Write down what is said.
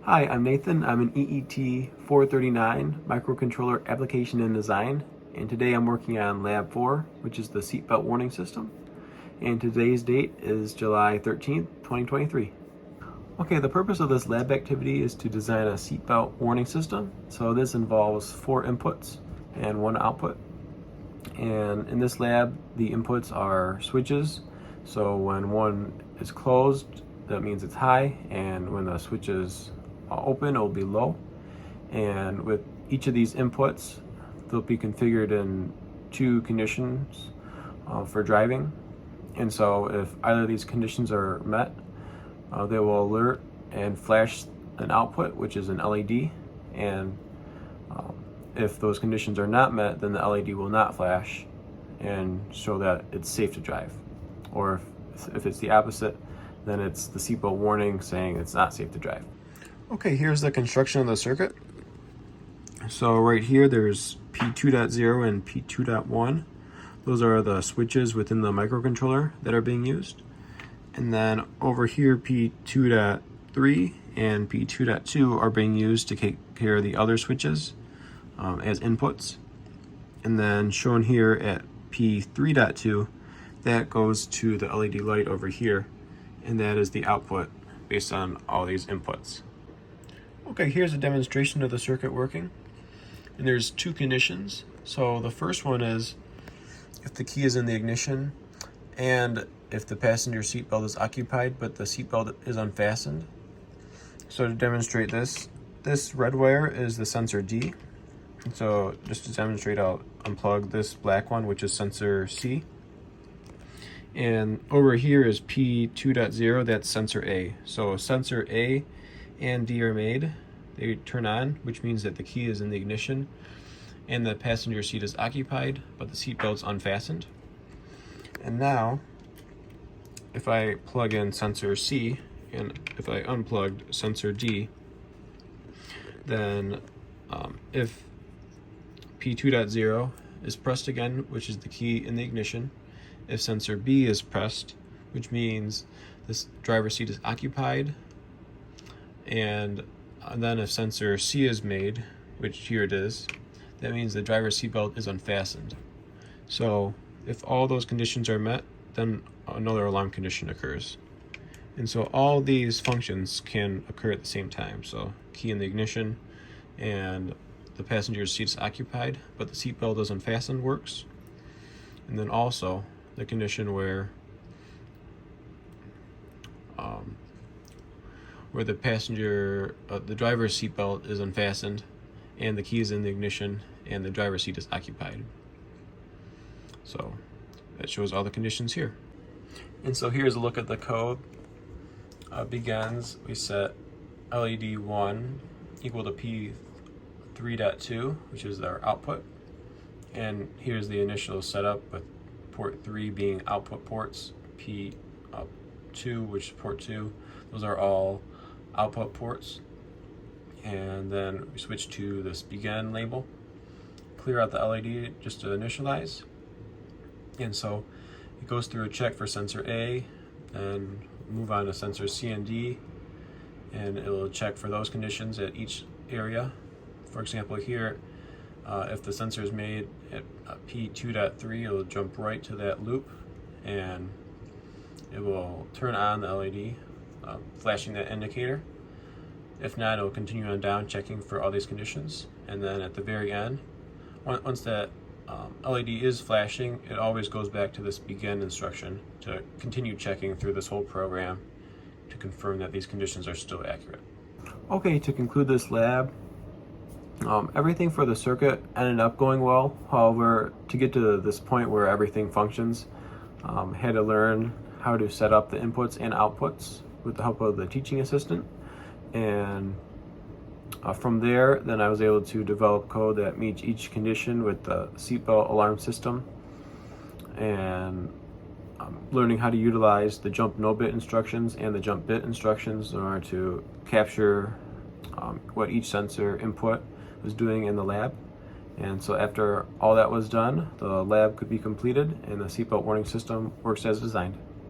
Hi, I'm Nathan. I'm an EET439 microcontroller application and design, and today I'm working on Lab 4, which is the seatbelt warning system. And today's date is July 13th, 2023. Okay, the purpose of this lab activity is to design a seatbelt warning system. So this involves 4 inputs and 1 output. And in this lab, the inputs are switches. So when one is closed, that means it's high, and when the switch is open, it will be low. And with each of these inputs, they'll be configured in 2 conditions for driving. And so if either of these conditions are met, they will alert and flash an output, which is an LED. And if those conditions are not met, then the LED will not flash and show that it's safe to drive. Or if it's the opposite, then it's the seatbelt warning saying it's not safe to drive. Okay, here's the construction of the circuit. So right here there's P2.0 and P2.1. Those are the switches within the microcontroller that are being used. And then over here P2.3 and P2.2 are being used to take care of the other switches as inputs. And then shown here at P3.2, that goes to the LED light over here, and that is the output based on all these inputs. Okay, here's a demonstration of the circuit working. And there's 2 conditions. So the first one is if the key is in the ignition and if the passenger seatbelt is occupied but the seatbelt is unfastened. So to demonstrate this red wire is the sensor D. So just to demonstrate, I'll unplug this black one, which is sensor C. And over here is P2.0, that's sensor A. So sensor A and D are made, they turn on, which means that the key is in the ignition and the passenger seat is occupied, but the seat belt's unfastened. And now, if I plug in sensor C and if I unplugged sensor D, then if P2.0 is pressed again, which is the key in the ignition, if sensor B is pressed, which means this driver's seat is occupied, and then if sensor C is made, which here it is, that means the driver's seatbelt is unfastened. So if all those conditions are met, then another alarm condition occurs. And so all these functions can occur at the same time. So key in the ignition and the passenger's seat is occupied, but the seatbelt is unfastened works. And then also the condition where the passenger, the driver's seatbelt is unfastened and the key is in the ignition and the driver's seat is occupied. So that shows all the conditions here. And so here's a look at the code. Begins, we set LED 1 equal to P3.2, which is our output. And here's the initial setup with port 3 being output ports, P2, which is port 2. Those are all output ports. And then we switch to this begin label, clear out the LED just to initialize. And so it goes through a check for sensor A, then move on to sensor C and D, and it'll check for those conditions at each area. For example, here, if the sensor is made at P2.3, it'll jump right to that loop and it will turn on the LED, flashing that indicator. If not, it will continue on down, checking for all these conditions. And then at the very end, once that LED is flashing, it always goes back to this begin instruction to continue checking through this whole program to confirm that these conditions are still accurate. Okay, to conclude this lab, everything for the circuit ended up going well. However, to get to this point where everything functions, had to learn how to set up the inputs and outputs with the help of the teaching assistant. And from there, then I was able to develop code that meets each condition with the seatbelt alarm system, and learning how to utilize the jump no bit instructions and the jump bit instructions in order to capture what each sensor input was doing in the lab. And so after all that was done, the lab could be completed and the seatbelt warning system works as designed.